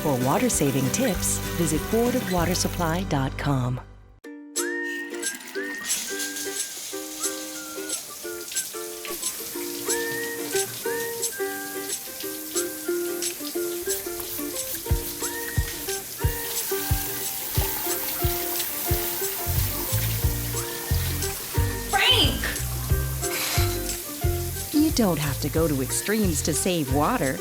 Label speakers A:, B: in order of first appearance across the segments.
A: For water-saving tips, visit boardofwatersupply.com. You don't have to go to extremes to save water.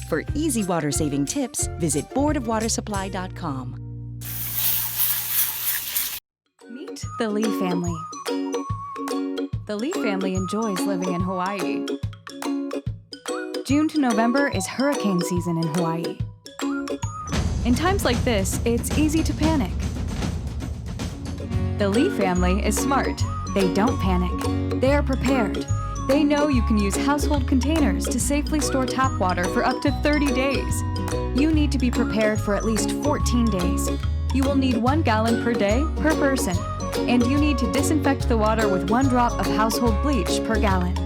A: For easy water-saving tips, visit boardofwatersupply.com.
B: Meet the Lee family. The Lee family enjoys living in Hawaii. June to November is hurricane season in Hawaii. In times like this, it's easy to panic. The Lee family is smart. They don't panic. They are prepared. They know you can use household containers to safely store tap water for up to 30 days. You need to be prepared for at least 14 days. You will need 1 gallon per day per person, and you need to disinfect the water with 1 drop of household bleach per gallon.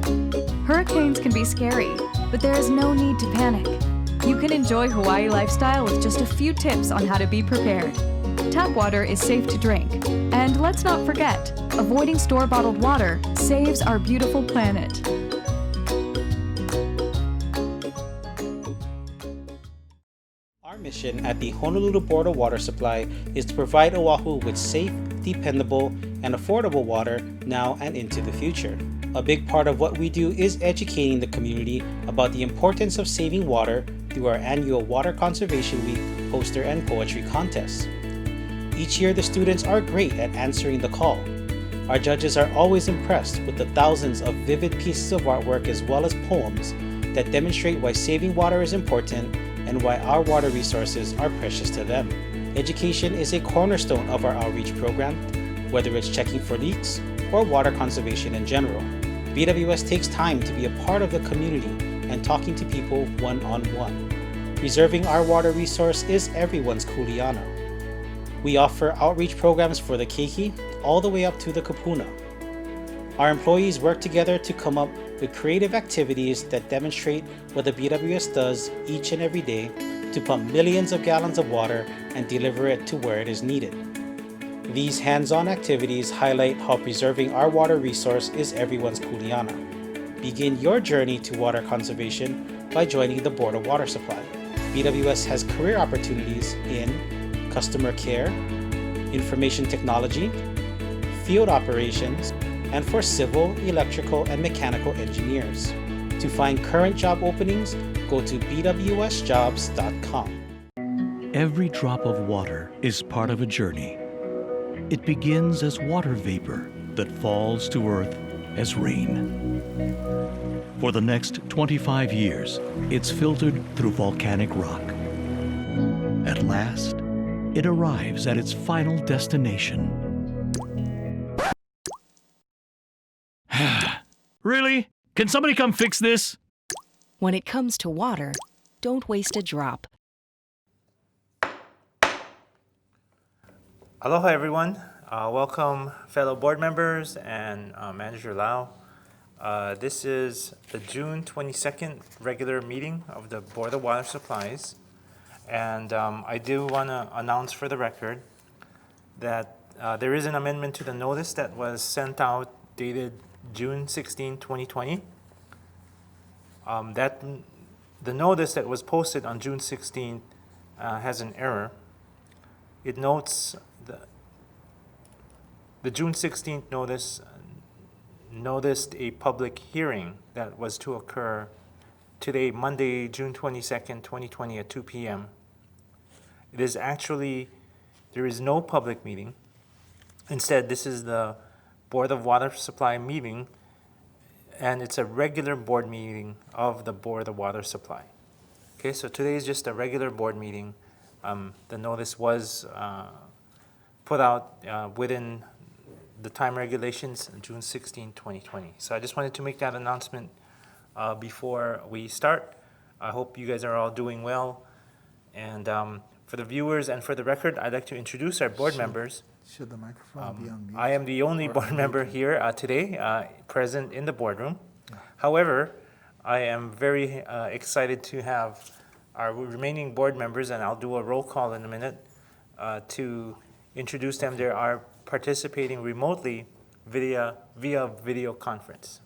B: Hurricanes can be scary, but there is no need to panic. You can enjoy Hawaii lifestyle with just a few tips on how to be prepared. Tap water is safe to drink. And let's not forget, avoiding store-bottled water saves our beautiful planet.
C: Our mission at the Honolulu Board of Water Supply is to provide Oahu with safe, dependable, and affordable water now and into the future. A big part of what we do is educating the community about the importance of saving water through our annual Water Conservation Week poster and poetry contests. Each year, the students are great at answering the call. Our judges are always impressed with the thousands of vivid pieces of artwork as well as poems that demonstrate why saving water is important and why our water resources are precious to them. Education is a cornerstone of our outreach program, whether it's checking for leaks or water conservation in general. BWS takes time to be a part of the community and talking to people one-on-one. Preserving our water resource is everyone's kuleana. We offer outreach programs for the keiki all the way up to the kupuna. Our employees work together to come up with creative activities that demonstrate what the BWS does each and every day to pump millions of gallons of water and deliver it to where it is needed. These hands-on activities highlight how preserving our water resource is everyone's kuleana. Begin your journey to water conservation by joining the Board of Water Supply. BWS has career opportunities in customer care, information technology, field operations, and for civil, electrical, and mechanical engineers. To find current job openings, go to bwsjobs.com.
D: Every drop of water is part of a journey. It begins as water vapor that falls to earth as rain. For the next 25 years, it's filtered through volcanic rock. At last, it arrives at its final destination. Really? Can somebody come fix this?
A: When it comes to water, don't waste a drop.
E: Aloha everyone. Welcome fellow board members and Manager Lau. This is the June 22nd regular meeting of the Board of Water Supplies. And I do want to announce for the record that there is an amendment to the notice that was sent out dated June 16, 2020. The notice that was posted on June 16 has an error. It notes the June 16th notice noticed a public hearing that was to occur today, Monday, June 22nd, 2020 at 2 p.m. It is actually, there is no public meeting. Instead, this is the Board of Water Supply meeting, and it's a regular board meeting of the Board of Water Supply. Okay, so today is just a regular board meeting. The notice was put out within the time regulations, June 16, 2020. So I just wanted to make that announcement before we start. I hope you guys are all doing well. And for the viewers and for the record, I'd like to introduce our board members.
F: Should the microphone be on mute?
E: I am the only board member here today, present in the boardroom. However, I am very excited to have our remaining board members, and I'll do a roll call in a minute to introduce them. They are participating remotely via video conference.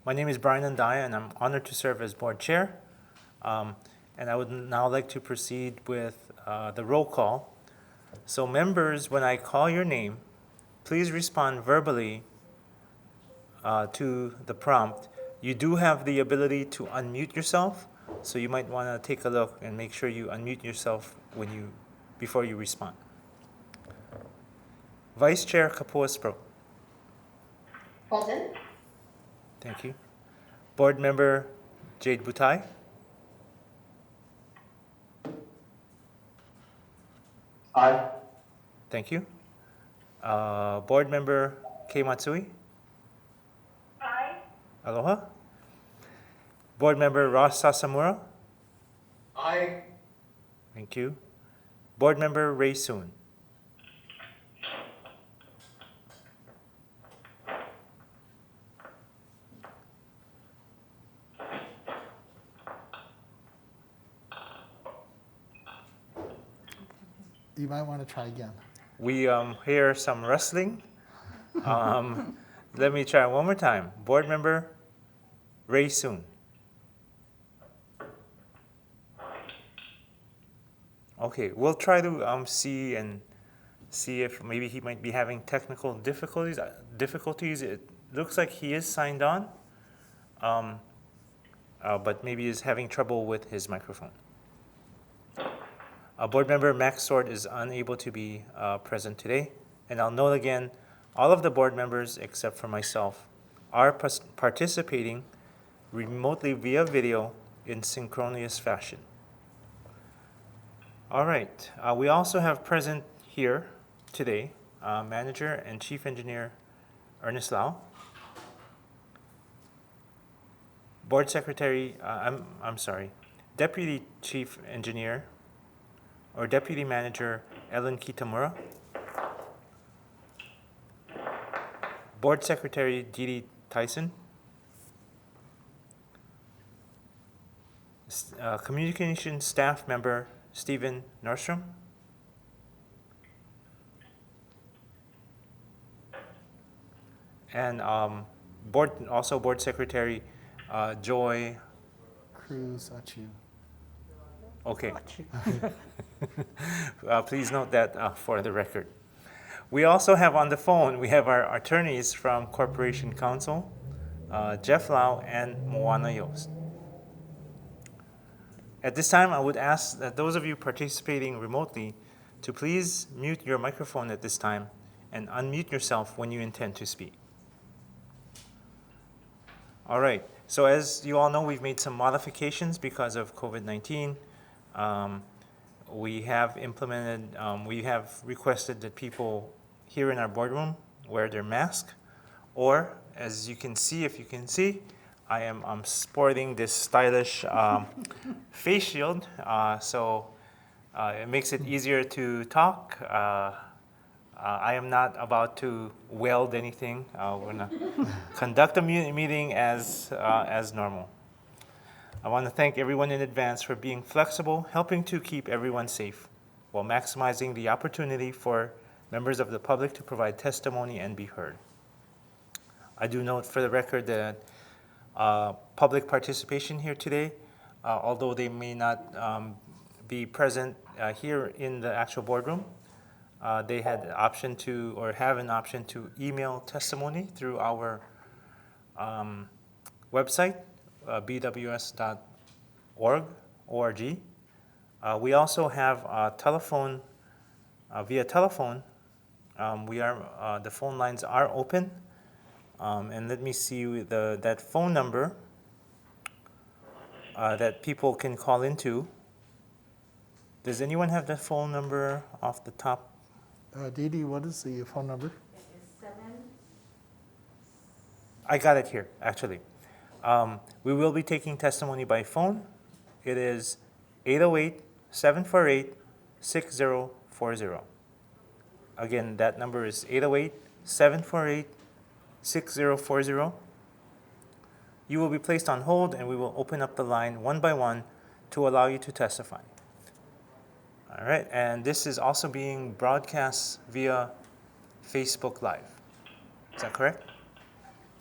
E: My name is Brian Andaya, and I'm honored to serve as board chair. And I would now like to proceed with the roll call. So members, when I call your name, please respond verbally to the prompt. You do have the ability to unmute yourself, so you might want to take a look and make sure you unmute yourself before you respond. Vice Chair Kapuas Pro.
G: Present.
E: Thank you. Board Member Jade Butai.
H: Aye.
E: Thank you. Board Member Kei Matsui.
G: Aye.
E: Aloha. Board Member Ross Sasamura.
H: Aye.
E: Thank you. Board Member Ray Soon.
F: You might want to try again.
E: We hear some rustling. Let me try one more time. Board Member Ray Soon. Okay, we'll try to see if maybe he might be having technical difficulties. It looks like he is signed on, but maybe is having trouble with his microphone. Board Member Max Sword is unable to be present today. And I'll note again, all of the board members except for myself are participating remotely via video in synchronous fashion. All right, we also have present here today Manager and Chief Engineer Ernest Lau, Board Secretary, Deputy Chief Engineer or Deputy Manager Ellen Kitamura, Board Secretary Didi Tyson, Communications Staff Member Stephen Nordstrom, and Board Secretary Joy
F: Cruz Achu.
E: Okay. Please note that for the record. We also have on the phone, we have our attorneys from Corporation Counsel, Jeff Lau and Moana Yost. At this time, I would ask that those of you participating remotely to please mute your microphone at this time and unmute yourself when you intend to speak. All right, so as you all know, we've made some modifications because of COVID-19. We have requested that people here in our boardroom wear their mask, or as you can see, if you can see, I'm sporting this stylish face shield, so it makes it easier to talk. I am not about to weld anything. We're gonna conduct a meeting as normal. I want to thank everyone in advance for being flexible, helping to keep everyone safe, while maximizing the opportunity for members of the public to provide testimony and be heard. I do note for the record that public participation here today, although they may not be present here in the actual boardroom, they had the option to, or have an option to email testimony through our website, bws.org. We also have telephone, via telephone. The phone lines are open. And let me see that phone number that people can call into. Does anyone have that phone number off the top?
F: Didi, what is the phone number?
E: I got it here, actually. We will be taking testimony by phone. It is 808-748-6040. Again, that number is 808-748-6040. You will be placed on hold, and we will open up the line one by one to allow you to testify. All right, and this is also being broadcast via Facebook Live. Is that correct?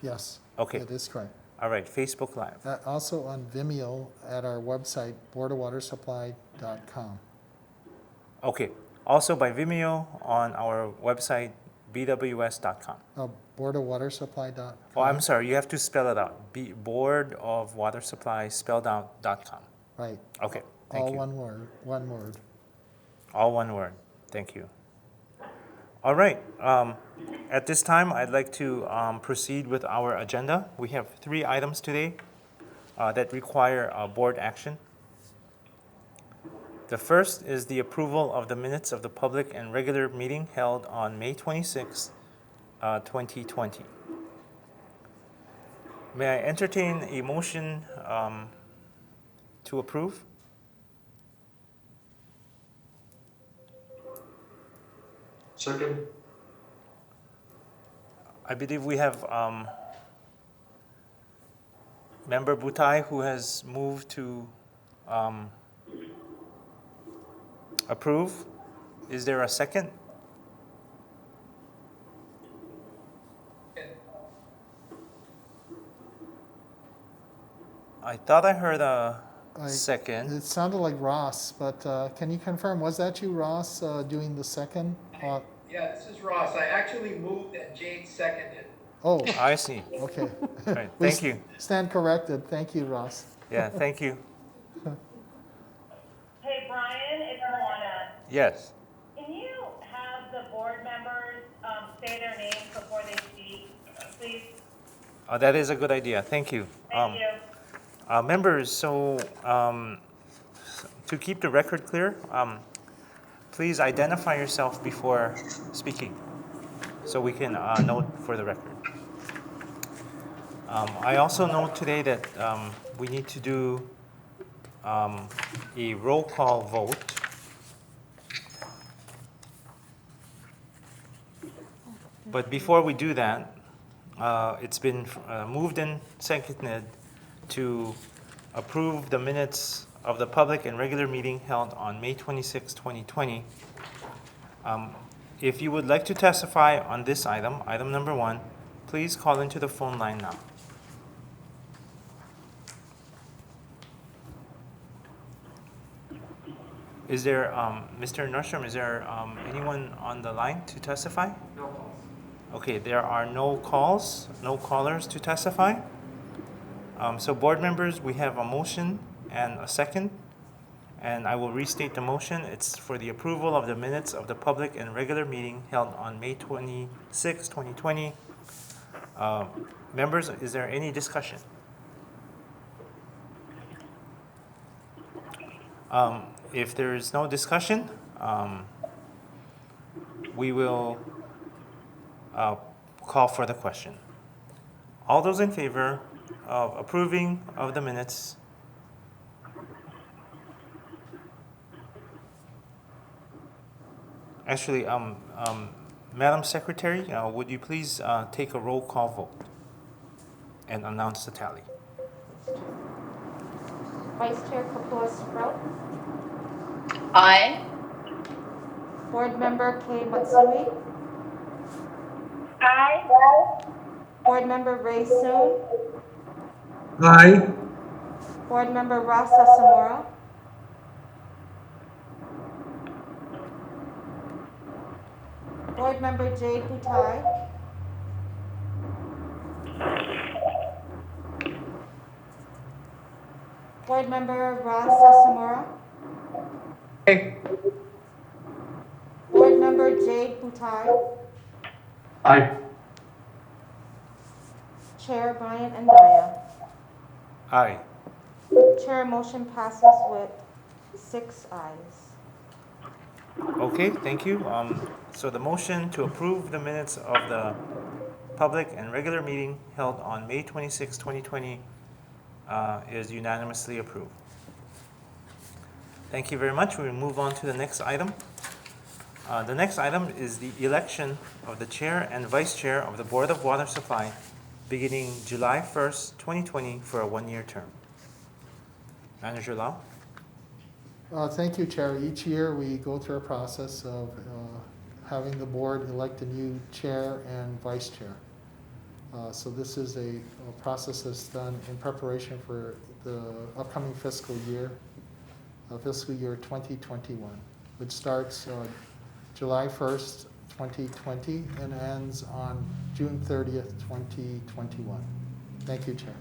F: Yes.
E: Okay.
F: It is correct.
E: All right, Facebook Live.
F: Also on Vimeo at our website, boardofwatersupply.com.
E: Okay, also by Vimeo on our website, bws.com.
F: Boardofwatersupply.com.
E: Oh, I'm sorry, you have to spell it out. Board of Water Supply spelled out.com.
F: Right.
E: Okay, thank
F: All
E: you.
F: one word. One word.
E: All one word. Thank you. All right. At this time, I'd like to proceed with our agenda. We have 3 items today that require board action. The first is the approval of the minutes of the public and regular meeting held on May 26, 2020. May I entertain a motion to approve?
H: Second.
E: I believe we have Member Butai who has moved to approve. Is there a second? I thought I heard a second.
F: It sounded like Ross, but can you confirm, was that you, Ross, doing the second?
I: Yeah, this is Ross. I actually moved and Jade seconded.
F: Oh,
E: I see.
F: okay.
E: All right,
F: We
E: thank you.
F: Stand corrected. Thank you, Ross.
E: Yeah, thank you.
G: Hey, Brian, it's Luana.
E: Yes.
G: Can you have the board members say their names before they speak, please?
E: That is a good idea. Thank you.
G: Thank you.
E: Members, so to keep the record clear, please identify yourself before speaking so we can note for the record. I also note today that we need to do a roll call vote. But before we do that, it's been moved and seconded to approve the minutes of the public and regular meeting held on May 26, 2020. If you would like to testify on this item, item number 1, please call into the phone line now. Is there, Mr. Nordstrom, is there anyone on the line to testify?
H: No calls.
E: Okay, there are no calls, no callers to testify. So board members, we have a motion and a second, and I will restate the motion. It's for the approval of the minutes of the public and regular meeting held on May 26, 2020. Members, is there any discussion? If there is no discussion, we will call for the question. All those in favor of approving of the minutes? Actually, Madam Secretary, would you please take a roll call vote and announce the tally?
J: Vice Chair Kapua-Sprout,
K: Aye.
J: Board Member Kay Matsui,
G: Aye.
J: Board Member Ray Soon,
H: Aye.
J: Board Member Rasa Samora, Board Member Jade Butai, Board Member Rasa Samora,
H: Aye.
J: Board Member Jade Butai,
H: Aye.
J: Chair Brian Andaya.
E: Aye.
J: Chair, motion passes with 6 ayes.
E: Okay, thank you. So the motion to approve the minutes of the public and regular meeting held on May 26, 2020 is unanimously approved. Thank you very much. We will move on to the next item. The next item is the election of the chair and vice chair of the Board of Water Supply beginning July 1st, 2020 for a 1-year term. Manager Lau?
F: Thank you, Chair. Each year, we go through a process of having the board elect a new chair and vice chair. So this is a process that's done in preparation for the upcoming fiscal year 2021, which starts July 1st, 2020, and ends on June 30th, 2021. Thank you, Chair.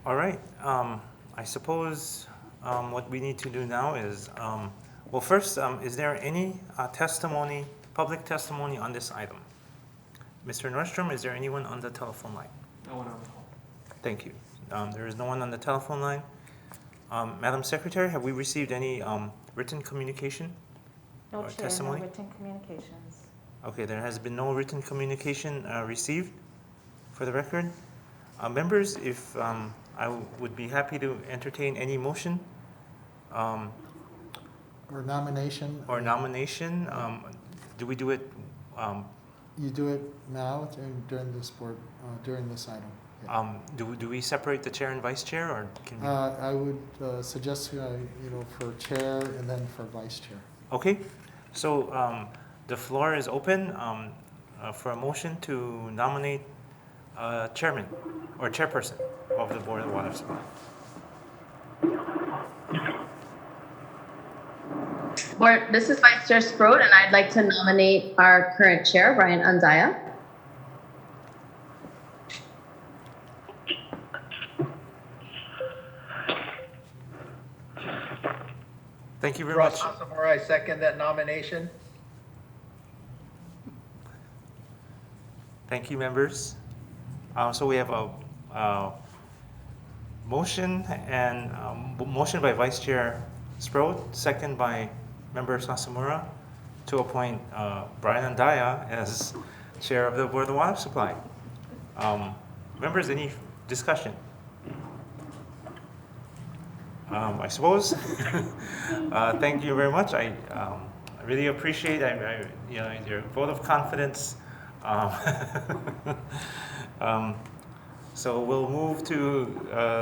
E: All right. I suppose what we need to do now is, well, first, is there any testimony, public testimony on this item? Mr. Nordstrom, is there anyone on the telephone line?
H: No one on the call.
E: Thank you. There is no one on the telephone line. Madam Secretary, have we received any written communication?
J: No,
E: or
J: Chair,
E: testimony?
J: no written communications.
E: Okay, there has been no written communication received for the record. Members, if I would be happy to entertain any motion
F: Or nomination.
E: or nomination. Do we do it?
F: You do it now during this board, during this item. Yeah.
E: Do we separate the chair and vice chair, or can we?
F: I would suggest, for chair and then for vice chair.
E: Okay, so the floor is open for a motion to nominate chairman or chairperson of the Board of Water Supply.
K: Board, this is Vice Chair Sprode, and I'd like to nominate our current chair, Brian Andaya.
E: Thank you very
I: Ross
E: much.
I: Asamora, I second that nomination.
E: Thank you, members. So we have a motion and motion by Vice Chair Sprode, second by Member Sasamura, to appoint Brian Andaya as Chair of the Board of Water Supply. Members, any discussion? I suppose. Thank you very much. I really appreciate your vote of confidence. So we'll move to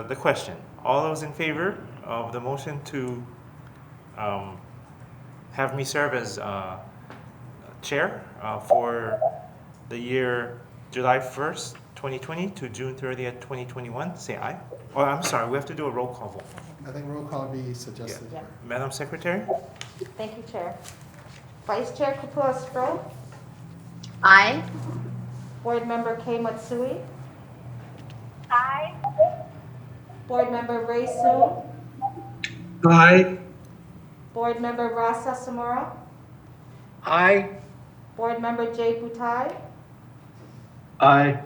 E: the question. All those in favor of the motion to have me serve as chair for the year July 1st, 2020 to June 30th, 2021, say aye. Oh, I'm sorry, we have to do a roll call vote.
F: I think roll call would be suggested.
J: Yeah.
E: Madam Secretary?
J: Thank you, Chair. Vice Chair Kapua Sprode,
K: Aye.
J: Board Member Kay Matsui,
G: Aye.
J: Board Member Ray Soon,
H: Aye.
J: Board Member Ross Sasamura,
I: Aye.
J: Board Member Jay Butai,
H: Aye.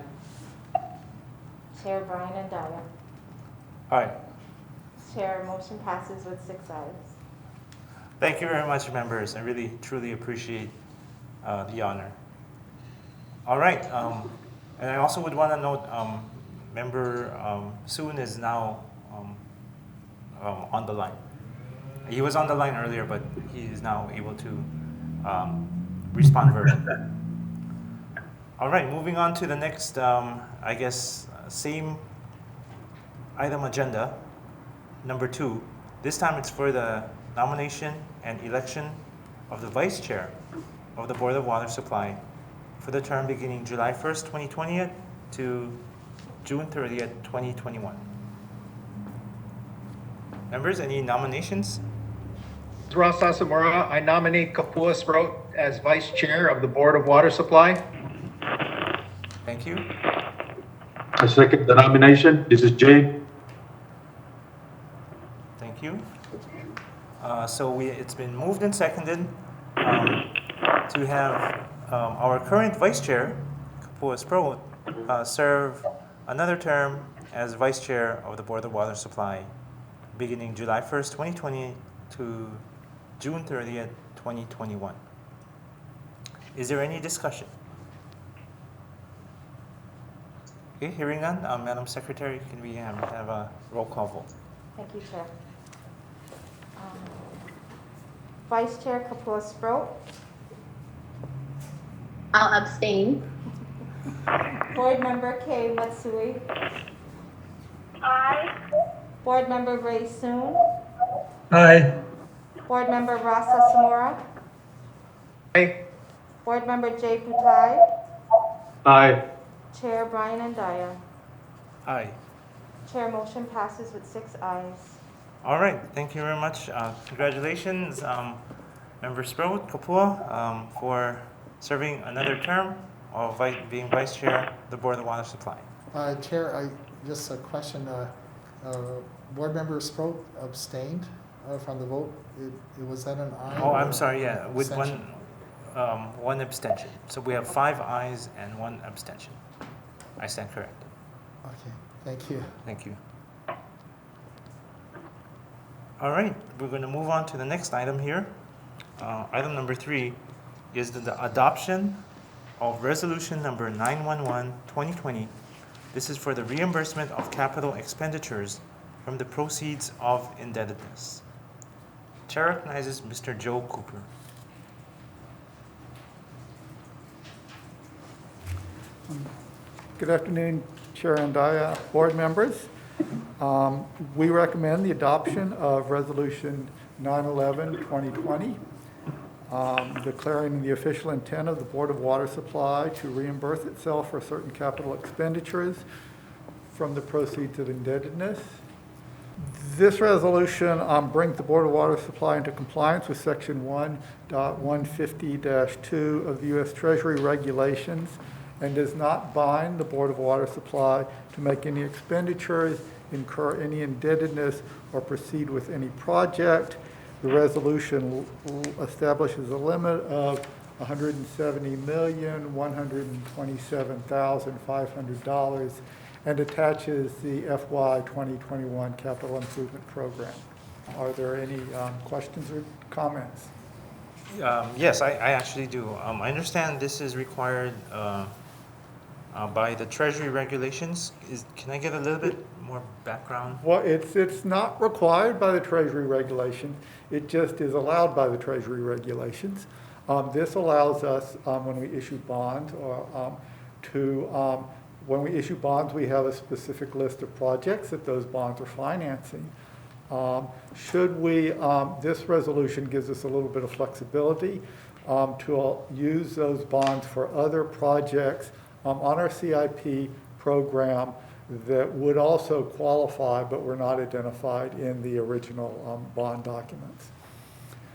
J: Chair Brian Andaya.
E: Aye.
J: Chair, motion passes with 6 ayes.
E: Thank you very much, members. I really, truly appreciate the honor. All right, and I also would want to note, Member Soon is now on the line. He was on the line earlier, but he is now able to respond verbally. All right, moving on to the next, I guess, same item agenda, number 2. This time it's for the nomination and election of the Vice Chair of the Board of Water Supply for the term beginning July 1st, 2020 to June 30th, 2021. Members, any nominations?
I: Ross Asamora, I nominate Kapua Sprode as Vice Chair of the Board of Water Supply.
E: Thank you.
H: I second the nomination. This is Jay.
E: Thank you. So it's been moved and seconded to have our current Vice Chair, Kapua Sprode, serve another term as Vice Chair of the Board of Water Supply beginning July 1st, 2020 to June 30th, 2021. Is there any discussion? Okay, hearing none, Madam Secretary, can we have a roll call vote?
J: Thank you, Chair. Vice Chair Kapua Sprode,
K: I'll abstain.
J: Board Member Kay Matsui,
G: Aye.
J: Board Member Ray Soon,
H: Aye.
J: Board Member Rasa Samora,
I: Aye.
J: Board Member Jay Putai,
H: Aye.
J: Chair Brian Andaya.
E: Aye.
J: Chair, motion passes with 6 ayes.
E: All right, thank you very much. Congratulations, Member Sprout, Kapua, for serving another term of being Vice Chair of the Board of Water Supply.
F: Chair, just a question. Board Member Sproat abstained from the vote. Was that an aye?
E: Oh, I'm
F: or
E: sorry, yeah, with
F: abstention?
E: one abstention. So we have 5 ayes and 1 abstention. I stand corrected.
F: Okay, thank you.
E: Thank you. All right, we're going to move on to the next item here. Item number 3 is the adoption of resolution number 911-2020. This is for the reimbursement of capital expenditures from the proceeds of indebtedness. Chair recognizes Mr. Joe Cooper.
L: Good afternoon, Chair Andaya, board members. We recommend the adoption of Resolution 911-2020, declaring the official intent of the Board of Water Supply to reimburse itself for certain capital expenditures from the proceeds of indebtedness. This resolution brings the Board of Water Supply into compliance with Section 1.150-2 of the U.S. Treasury regulations and does not bind the Board of Water Supply to make any expenditures, incur any indebtedness, or proceed with any project. The resolution establishes a limit of $170,127,500 and attaches the FY 2021 Capital Improvement Program. Are there any questions or comments?
E: Yes, I actually do. I understand this is required by the Treasury regulations. Can I get a little bit more background?
L: Well, it's not required by the Treasury regulation. It just is allowed by the Treasury regulations. This allows us, when we issue bonds, when we issue bonds, we have a specific list of projects that those bonds are financing. This resolution gives us a little bit of flexibility to use those bonds for other projects on our CIP program that would also qualify but were not identified in the original bond documents.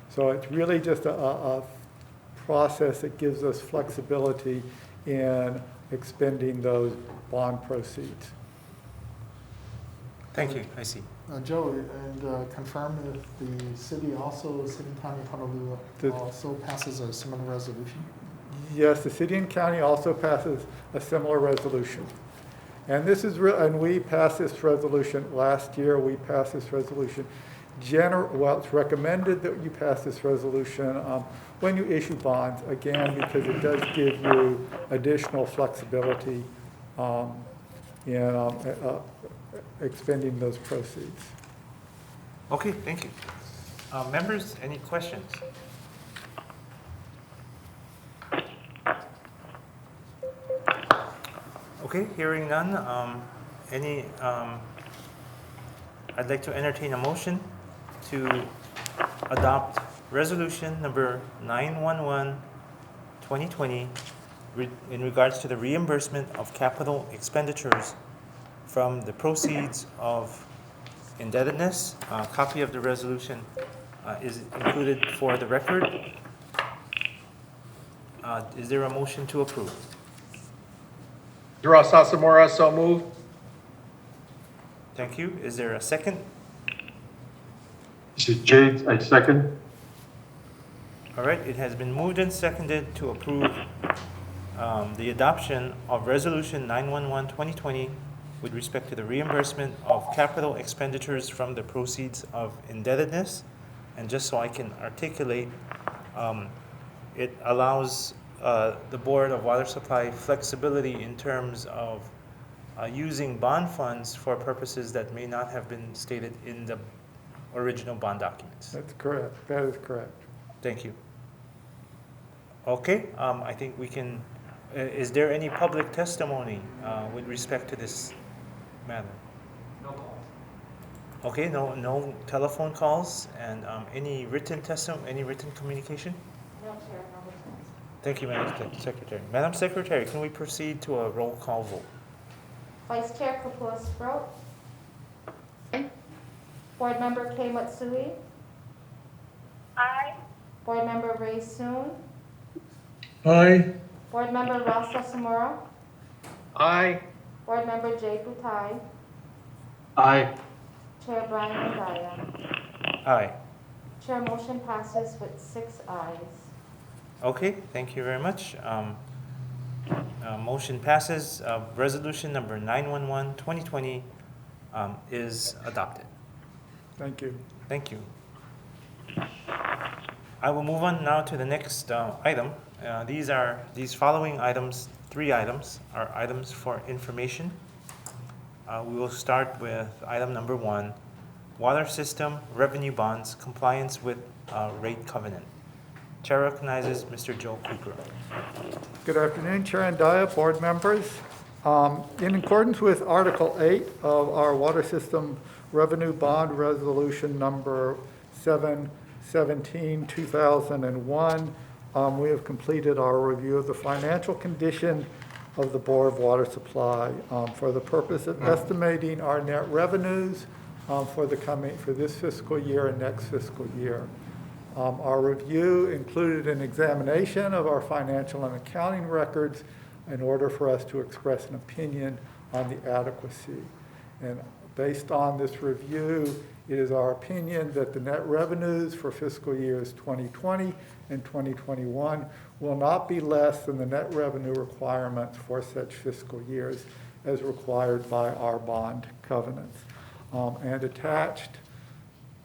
L: So it's really just a process that gives us flexibility in expending those bond proceeds.
E: Thank you, I see.
F: Joe, and confirm if the city and county of Honolulu also passes a similar resolution?
L: Yes, the city and county also passes a similar resolution. And this is and we passed this resolution last year. We passed this resolution. It's recommended that you pass this resolution when you issue bonds, again, because it does give you additional flexibility in expending those proceeds.
E: Okay, thank you. Members, any questions? Okay, hearing none, I'd like to entertain a motion to adopt resolution number 911-2020 in regards to the reimbursement of capital expenditures from the proceeds of indebtedness. A copy of the resolution is included for the record. Is there a motion to approve?
I: Ross Asamora, so moved.
E: Thank you. Is there a second?
H: This is Jade, I second.
E: All right, it has been moved and seconded to approve the adoption of Resolution 911-2020 with respect to the reimbursement of capital expenditures from the proceeds of indebtedness. And just so I can articulate, it allows the Board of Water Supply flexibility in terms of using bond funds for purposes that may not have been stated in the original bond documents.
L: That's correct. That is correct.
E: Thank you. Okay, I think we can, is there any public testimony with respect to this matter? No call. Okay, no telephone calls and any written communication?
J: No, Chair, no returns.
E: Thank you, Madam Secretary. Madam Secretary, can we proceed to a roll call vote?
J: Vice Chair Kapua Sproat. Board Member Kei Matsui.
G: Aye.
J: Board Member Ray Soon.
H: Aye.
J: Board Member Rasa Samora.
I: Aye.
J: Board Member Jay Butai.
H: Aye.
J: Chair Brian Andaya.
E: Aye.
J: Chair, motion passes with 6 ayes.
E: Okay, thank you very much. Motion passes. Resolution number 911-2020 is adopted.
L: Thank you.
E: Thank you. I will move on now to the next item. These following items, 3 items, are items for information. We will start with item number 1, water system revenue bonds compliance with rate covenant. Chair recognizes Mr. Joe Cooper.
L: Good afternoon, Chair Andaya, board members. In accordance with Article 8 of our Water System Revenue Bond Resolution number 717-2001, we have completed our review of the financial condition of the Board of Water Supply for the purpose of estimating our net revenues for this fiscal year and next fiscal year. Our review included an examination of our financial and accounting records in order for us to express an opinion on the adequacy. And based on this review, it is our opinion that the net revenues for fiscal years 2020 and 2021 will not be less than the net revenue requirements for such fiscal years as required by our bond covenants. And attached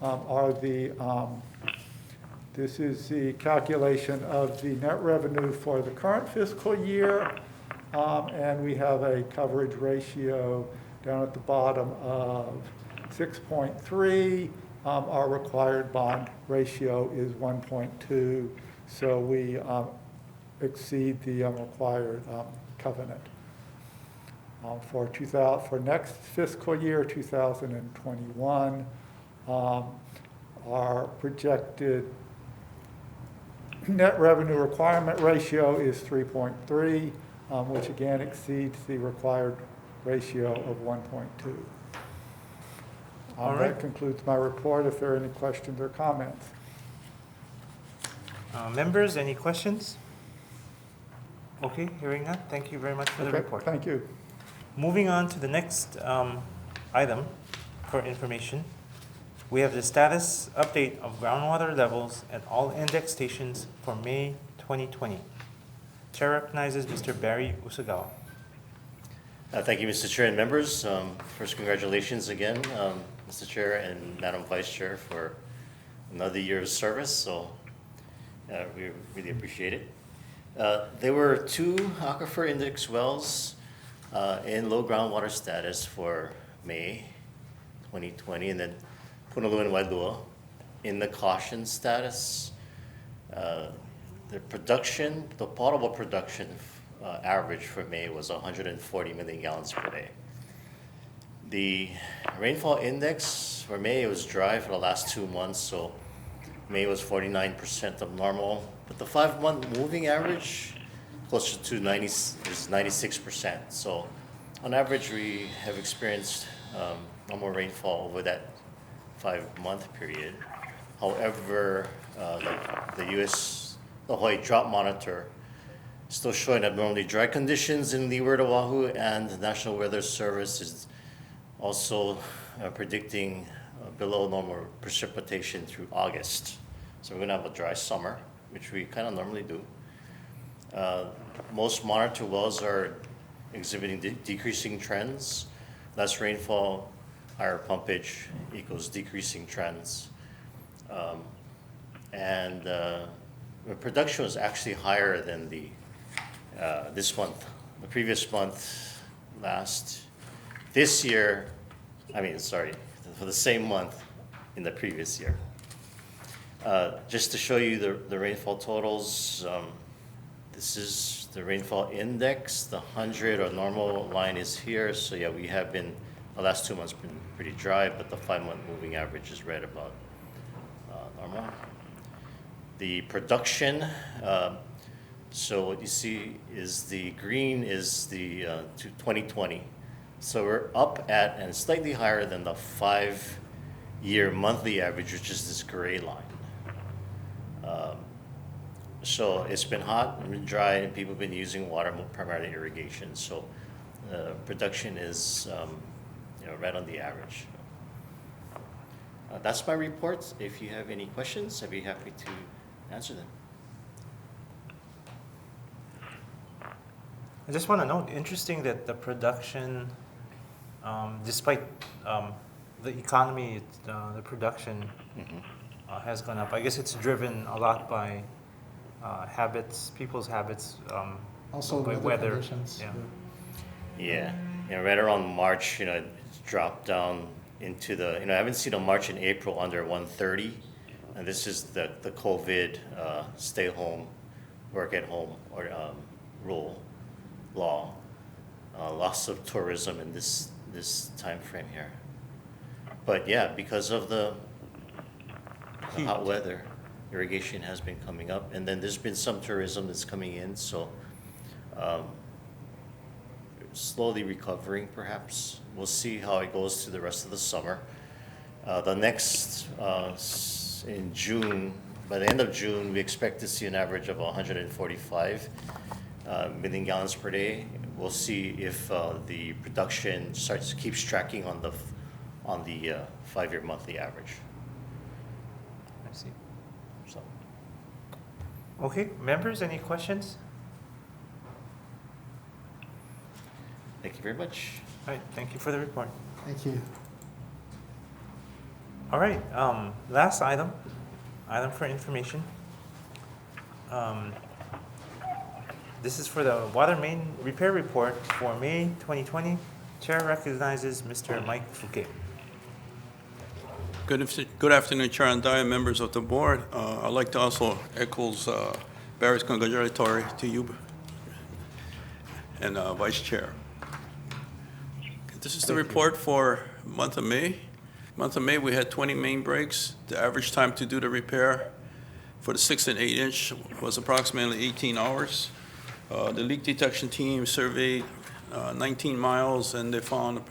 L: are this is the calculation of the net revenue for the current fiscal year, and we have a coverage ratio down at the bottom of 6.3. Our required bond ratio is 1.2, so we exceed the required covenant. For next fiscal year, 2021, our projected net revenue requirement ratio is 3.3, which again exceeds the required ratio of 1.2.
E: All right.
L: That concludes my report. If there are any questions or comments.
E: Members, any questions? Okay, hearing none. Thank you very much for the report.
L: Thank you.
E: Moving on to the next item for information. We have the status update of groundwater levels at all index stations for May 2020. Chair recognizes Mr. Barry Usagawa.
M: Thank you, Mr. Chair and members. First, congratulations again, Mr. Chair and Madam Vice Chair, for another year of service. So we really appreciate it. There were 2 aquifer index wells in low groundwater status for May 2020, and then Punalua and Wailua in the caution status. The potable production average for May was 140 million gallons per day. The rainfall index for May was dry for the last 2 months, so May was 49% of normal, but the 5-month moving average closer to 96%. So on average, we have experienced no more rainfall over that 5-month period. However, the Hawaii Drought Monitor is still showing abnormally dry conditions in Leeward, Oahu, and the National Weather Service is also predicting below normal precipitation through August. So we're gonna have a dry summer, which we kind of normally do. Most monitor wells are exhibiting decreasing trends. Less rainfall, higher pumpage equals decreasing trends. The production was actually higher than this month. The previous month, for the same month in the previous year. Just to show you the rainfall totals, this is the rainfall index. The 100 or normal line is here. So yeah, we have been the last 2 months been pretty dry, but the 5-month moving average is right about normal. The production, so what you see is the green is the 2020. So we're up at and slightly higher than the 5-year monthly average, which is this gray line. So it's been hot and been dry, and people have been using water, primarily irrigation. So production is right on the average. That's my report. If you have any questions, I'd be happy to answer them.
E: I just want to note, interesting that the production, despite the economy, the production has gone up. I guess it's driven a lot by habits, people's habits,
F: Also
E: by
F: weather
E: weather.
F: conditions.
M: Yeah, right around March, it dropped down into the, I haven't seen a March and April under 130, and this is the COVID stay home, work at home or law, loss of tourism in this time frame here. But yeah, because of the hot weather, irrigation has been coming up, and then there's been some tourism that's coming in, so slowly recovering perhaps. We'll see how it goes through the rest of the summer. The next, in June, by the end of June, we expect to see an average of 145 million gallons per day. We'll see if the production keeps tracking on the 5-year monthly average.
E: I see.
M: So.
E: Okay, members, any questions?
M: Thank you very much.
E: All right, thank you for the report.
F: Thank you.
E: All right, last item for information. This is for the water main repair report for May 2020. Chair recognizes Mr. Mike Fouquet.
N: Good afternoon, Chair Andaya, members of the board. I'd like to also echo Barry's congratulatory to you and Vice Chair. This is the report for month of May. Month of May, we had 20 main breaks. The average time to do the repair for the 6 and 8 inch was approximately 18 hours. The leak detection team surveyed 19 miles, and they found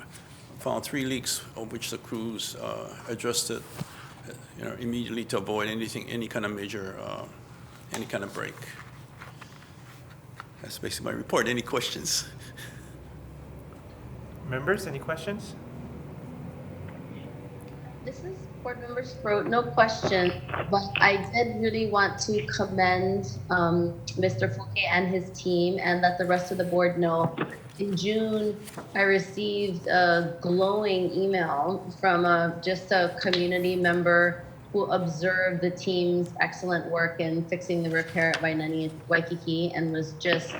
N: 3 leaks, of which the crews addressed it, immediately to avoid any kind of major, any kind of break. That's basically my report. Any questions?
E: Members, any questions?
K: This is Board Member Sproat. No question, but I did really want to commend Mr. Fouquet and his team, and let the rest of the board know. In June, I received a glowing email from just a community member who observed the team's excellent work in fixing the repair at Wainani Waikiki, and was just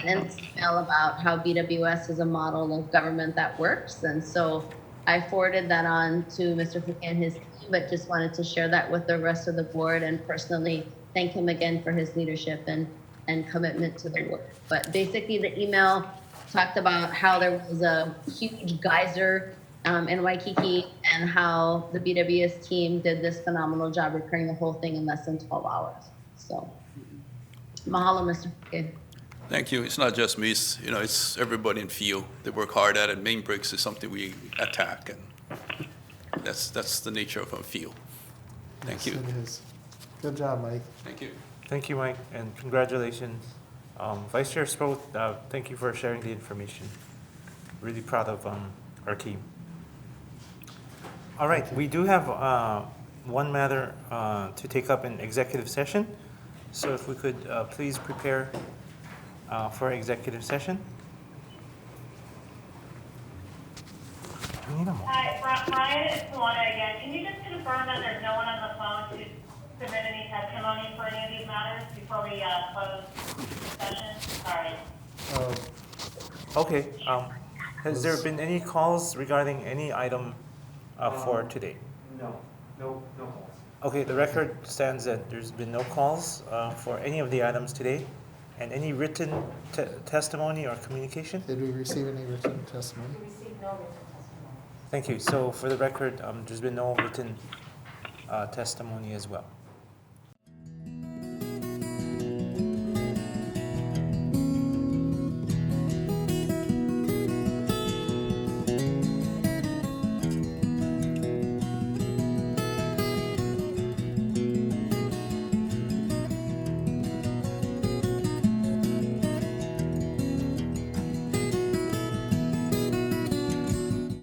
K: an email about how BWS is a model of government that works. And so I forwarded that on to Mr. Fouquet and his team, but just wanted to share that with the rest of the board and personally thank him again for his leadership and commitment to the work. But basically the email talked about how there was a huge geyser in Waikiki, and how the BWS team did this phenomenal job repairing the whole thing in less than 12 hours. So, mahalo, Mr. Fouquet.
N: Thank you. It's not just me. It's everybody in field. They work hard at it. Main breaks is something we attack, and that's the nature of a field. Thank you.
F: It is. Good job, Mike.
N: Thank you.
E: Thank you, Mike, and congratulations. Vice Chair Sproat, thank you for sharing the information. Really proud of our team. All right, we do have one matter to take up in executive session. So if we could please prepare for executive session.
G: Hi, Brian, it's Tawana again. Can you just confirm that there's no one on the phone to submit any testimony for any of these matters before we close session? Sorry.
E: Okay. Has there been any calls regarding any item for today?
O: No calls.
E: Okay, the record stands that there's been no calls for any of the items today, and any written testimony or communication?
F: Did we receive any written testimony?
J: We received no written testimony.
E: Thank you. So for the record, there's been no written testimony as well.